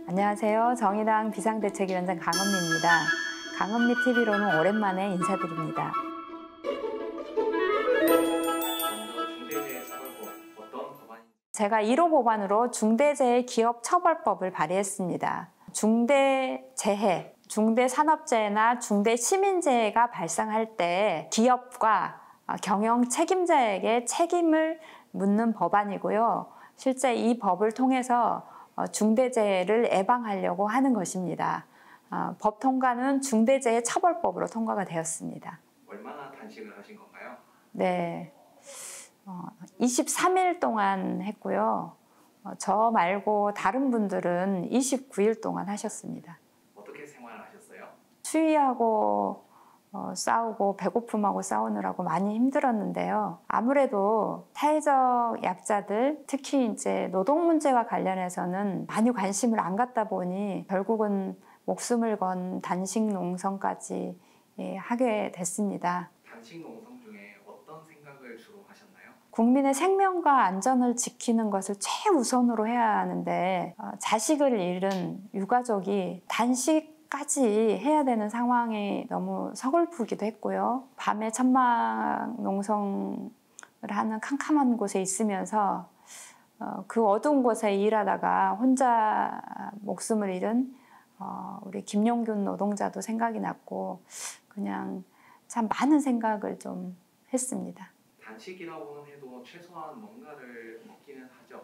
안녕하세요. 정의당 비상대책위원장 강은미입니다. 강은미 TV로는 오랜만에 인사드립니다. 제가 1호 법안으로 중대재해기업처벌법을 발의했습니다. 중대재해, 중대산업재해나 중대시민재해가 발생할 때 기업과 경영 책임자에게 책임을 묻는 법안이고요. 실제 이 법을 통해서 중대재해를 예방하려고 하는 것입니다. 법 통과는 중대재해처벌법으로 통과가 되었습니다. 얼마나 단식을 하신 건가요? 네, 23일 동안 했고요. 저 말고 다른 분들은 29일 동안 하셨습니다. 어떻게 생활하셨어요? 추위하고 싸우고 배고픔하고 싸우느라고 많이 힘들었는데요. 아무래도 사회적 약자들, 특히 이제 노동 문제와 관련해서는 많이 관심을 안 갖다 보니 결국은 목숨을 건 단식 농성까지 하게 됐습니다. 단식 농성 중에 어떤 생각을 주로 하셨나요? 국민의 생명과 안전을 지키는 것을 최우선으로 해야 하는데 자식을 잃은 유가족이 단식까지 해야 되는 상황이 너무 서글프기도 했고요. 밤에 천막 농성을 하는 캄캄한 곳에 있으면서 그 어두운 곳에 일하다가 혼자 목숨을 잃은 우리 김용균 노동자도 생각이 났고 그냥 참 많은 생각을 좀 했습니다. 단식이라고는 해도 최소한 뭔가를 먹기는 하죠?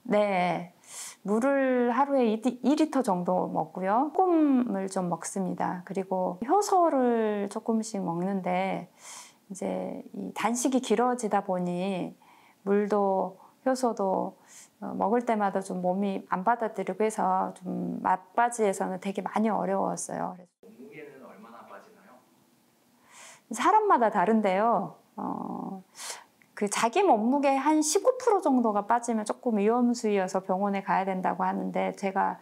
네, 물을 하루에 2리터 정도 먹고요. 소금을 좀 먹습니다. 그리고 효소를 조금씩 먹는데 이제 이 단식이 길어지다 보니 물도 효소도 먹을 때마다 좀 몸이 안 받아들이고 해서 좀 막바지에서는 되게 많이 어려웠어요. 몸무게는 얼마나 빠지나요? 사람마다 다른데요. 그 자기 몸무게 한 19% 정도가 빠지면 조금 위험수위여서 병원에 가야 된다고 하는데 제가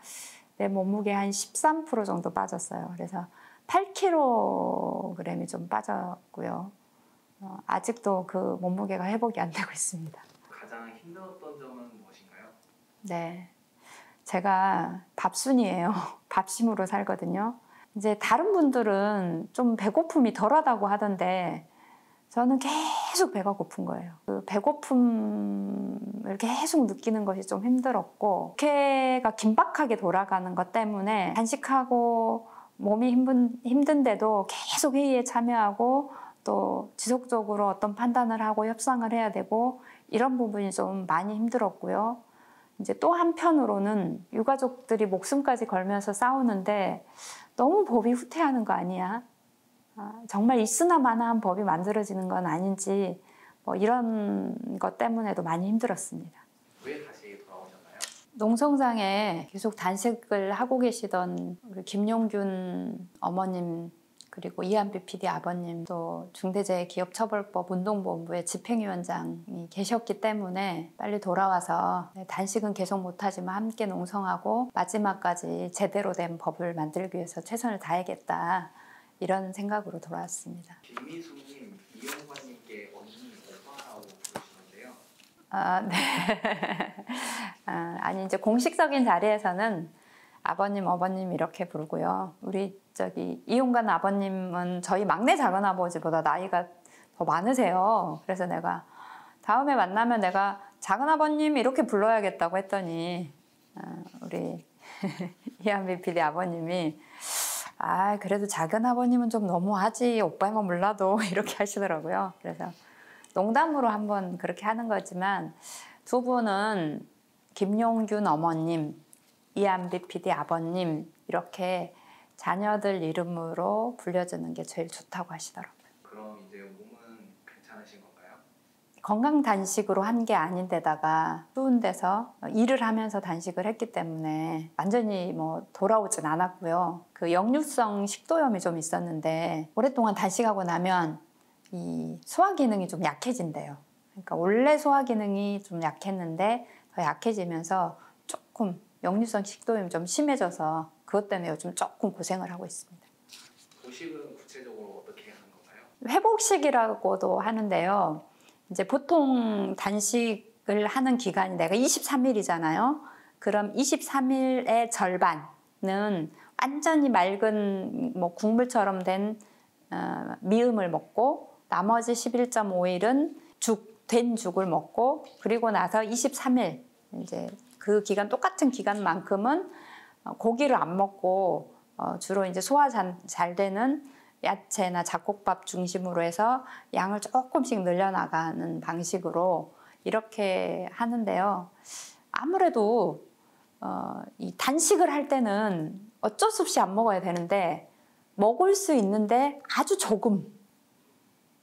내 몸무게 한 13% 정도 빠졌어요. 그래서 8kg이 좀 빠졌고요. 아직도 그 몸무게가 회복이 안 되고 있습니다. 가장 힘들었던 점은 무엇인가요? 네, 제가 밥순이에요. 밥심으로 살거든요. 이제 다른 분들은 좀 배고픔이 덜하다고 하던데 저는 계속 배가 고픈 거예요. 그 배고픔을 계속 느끼는 것이 좀 힘들었고 국회가 긴박하게 돌아가는 것 때문에 단식하고 몸이 힘든데도 계속 회의에 참여하고 또 지속적으로 어떤 판단을 하고 협상을 해야 되고 이런 부분이 좀 많이 힘들었고요. 이제 또 한편으로는 유가족들이 목숨까지 걸면서 싸우는데 너무 법이 후퇴하는 거 아니야? 정말 있으나 마나한 법이 만들어지는 건 아닌지 뭐 이런 것 때문에도 많이 힘들었습니다. 왜 다시 돌아오셨나요? 농성장에 계속 단식을 하고 계시던 우리 김용균 어머님 그리고 이한비 PD 아버님 또 중대재해기업처벌법 운동본부의 집행위원장이 계셨기 때문에 빨리 돌아와서 단식은 계속 못하지만 함께 농성하고 마지막까지 제대로 된 법을 만들기 위해서 최선을 다하겠다. 이런 생각으로 돌아왔습니다. 김미숙님, 이용관님께 언니 오빠라고 부르시는데요. 네. 아니 이제 공식적인 자리에서는 아버님, 어머님 이렇게 부르고요. 우리 이용관 아버님은 저희 막내 작은아버지보다 나이가 더 많으세요. 그래서 내가 다음에 만나면 내가 작은아버님 이렇게 불러야겠다고 했더니 우리 이한비 PD 아버님이 그래도 작은아버님은 좀 너무하지 오빠만 몰라도 이렇게 하시더라고요. 그래서 농담으로 한번 그렇게 하는 거지만 두 분은 김용균 어머님, 이한비 PD 아버님 이렇게 자녀들 이름으로 불려주는 게 제일 좋다고 하시더라고요. 그럼 이제 몸은 괜찮으신 건가요? 건강 단식으로 한 게 아닌데다가 추운 데서 일을 하면서 단식을 했기 때문에 완전히 뭐 돌아오진 않았고요. 그 역류성 식도염이 좀 있었는데 오랫동안 단식하고 나면 이 소화 기능이 좀 약해진대요. 그러니까 원래 소화 기능이 좀 약했는데 더 약해지면서 조금 역류성 식도염이 좀 심해져서 그 그것 때문에 요즘 조금 고생을 하고 있습니다. 도식은 구체적으로 어떻게 하는 건가요? 회복식이라고도 하는데요. 이제 보통 단식을 하는 기간이 내가 23일이잖아요. 그럼 23일의 절반은 완전히 맑은 뭐 국물처럼 된 미음을 먹고 나머지 11.5일은 된 죽을 먹고 그리고 나서 23일 이제 그 기간 똑같은 기간만큼은 고기를 안 먹고 주로 이제 소화 잘 되는 야채나 잡곡밥 중심으로 해서 양을 조금씩 늘려나가는 방식으로 이렇게 하는데요. 아무래도 이 단식을 할 때는 어쩔 수 없이 안 먹어야 되는데 먹을 수 있는데 아주 조금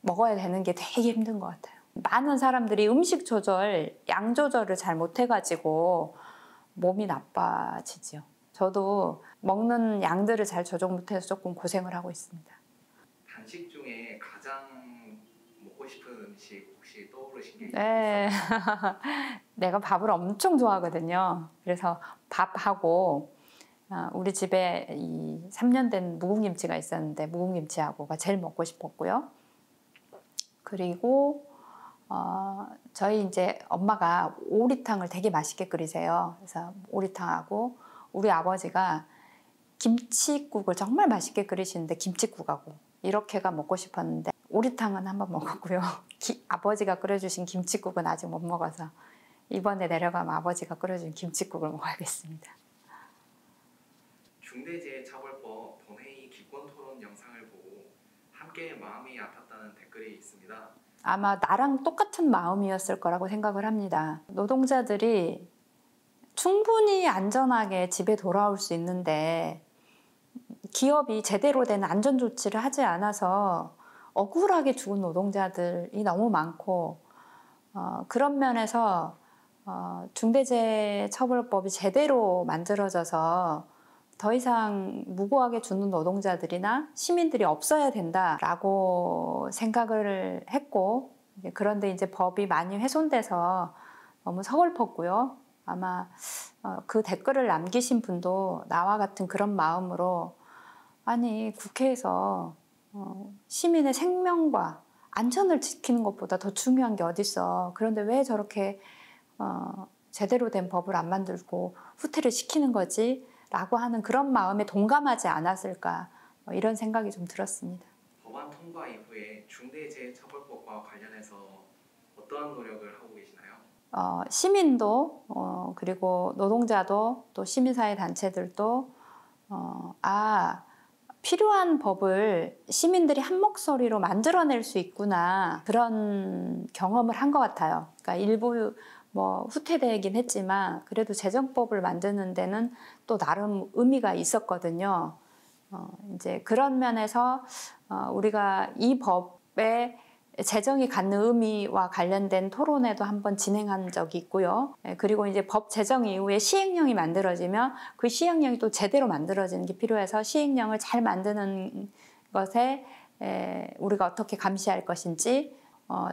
먹어야 되는 게 되게 힘든 것 같아요. 많은 사람들이 음식 조절, 양 조절을 잘 못해가지고 몸이 나빠지죠. 저도 먹는 양들을 잘 조절 못해서 조금 고생을 하고 있습니다. 단식 중에 가장 먹고 싶은 음식 혹시 떠오르신 게 네. 내가 밥을 엄청 좋아하거든요. 그래서 밥하고 우리 집에 이 3년 된 묵은김치가 있었는데 묵은김치하고가 제일 먹고 싶었고요. 그리고 저희 이제 엄마가 오리탕을 되게 맛있게 끓이세요. 그래서 오리탕하고 우리 아버지가 김치국을 정말 맛있게 끓이시는데 김치국하고 이렇게가 먹고 싶었는데 오리탕은 한번 먹었고요. 아버지가 끓여주신 김치국은 아직 못 먹어서 이번에 내려가면 아버지가 끓여준 김치국을 먹어야겠습니다. 중대재해처벌법 본회의 기권토론 영상을 보고 함께 마음이 아팠다는 댓글이 있습니다. 아마 나랑 똑같은 마음이었을 거라고 생각을 합니다. 노동자들이 충분히 안전하게 집에 돌아올 수 있는데 기업이 제대로 된 안전 조치를 하지 않아서 억울하게 죽은 노동자들이 너무 많고 그런 면에서 중대재해처벌법이 제대로 만들어져서 더 이상 무고하게 죽는 노동자들이나 시민들이 없어야 된다라고 생각을 했고 그런데 이제 법이 많이 훼손돼서 너무 서글펐고요. 아마 그 댓글을 남기신 분도 나와 같은 그런 마음으로 아니 국회에서 시민의 생명과 안전을 지키는 것보다 더 중요한 게 어딨어. 그런데 왜 저렇게 제대로 된 법을 안 만들고 후퇴를 시키는 거지? 라고 하는 그런 마음에 동감하지 않았을까 이런 생각이 좀 들었습니다. 법안 통과 이후에 중대재해처벌법과 관련해서 어떠한 노력을 하고 계시나요? 시민도 그리고 노동자도 또 시민사회 단체들도 필요한 법을 시민들이 한 목소리로 만들어낼 수 있구나 그런 경험을 한 것 같아요. 그러니까 일부 후퇴되긴 했지만 그래도 재정법을 만드는 데는 또 나름 의미가 있었거든요. 이제 그런 면에서 우리가 이 법의 재정이 갖는 의미와 관련된 토론회도 한번 진행한 적이 있고요. 그리고 이제 법 제정 이후에 시행령이 만들어지면 그 시행령이 또 제대로 만들어지는 게 필요해서 시행령을 잘 만드는 것에 우리가 어떻게 감시할 것인지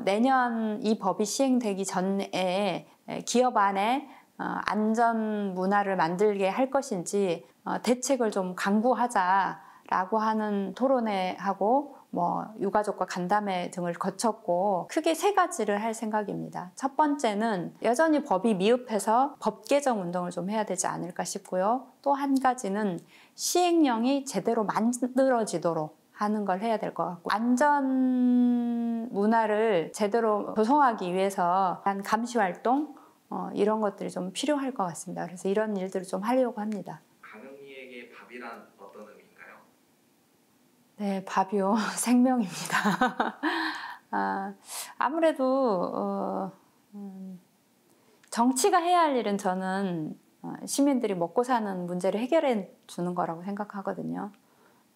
내년 이 법이 시행되기 전에 기업 안에 안전 문화를 만들게 할 것인지 대책을 좀 강구하자라고 하는 토론회하고 유가족과 간담회 등을 거쳤고 크게 3가지를 할 생각입니다. 첫 번째는 여전히 법이 미흡해서 법 개정 운동을 좀 해야 되지 않을까 싶고요. 또 한 가지는 시행령이 제대로 만들어지도록 하는 걸 해야 될 것 같고 안전 문화를 제대로 조성하기 위해서 한 감시 활동 이런 것들이 좀 필요할 것 같습니다. 그래서 이런 일들을 좀 하려고 합니다. 강은희에게 밥이란 어떤 의미인가요? 네, 밥이요. 생명입니다. 아무래도 정치가 해야 할 일은 저는 시민들이 먹고 사는 문제를 해결해 주는 거라고 생각하거든요.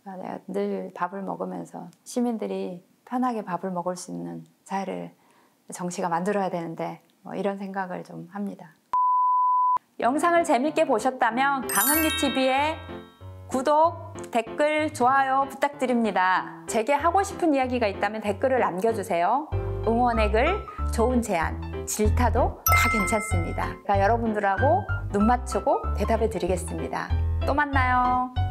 내가 늘 밥을 먹으면서 시민들이 편하게 밥을 먹을 수 있는 사회를 정치가 만들어야 되는데 이런 생각을 좀 합니다. 영상을 재밌게 보셨다면 강은미TV의 구독, 댓글, 좋아요 부탁드립니다. 제게 하고 싶은 이야기가 있다면 댓글을 남겨주세요. 응원의 글, 좋은 제안, 질타도 다 괜찮습니다. 여러분들하고 눈 맞추고 대답해 드리겠습니다. 또 만나요.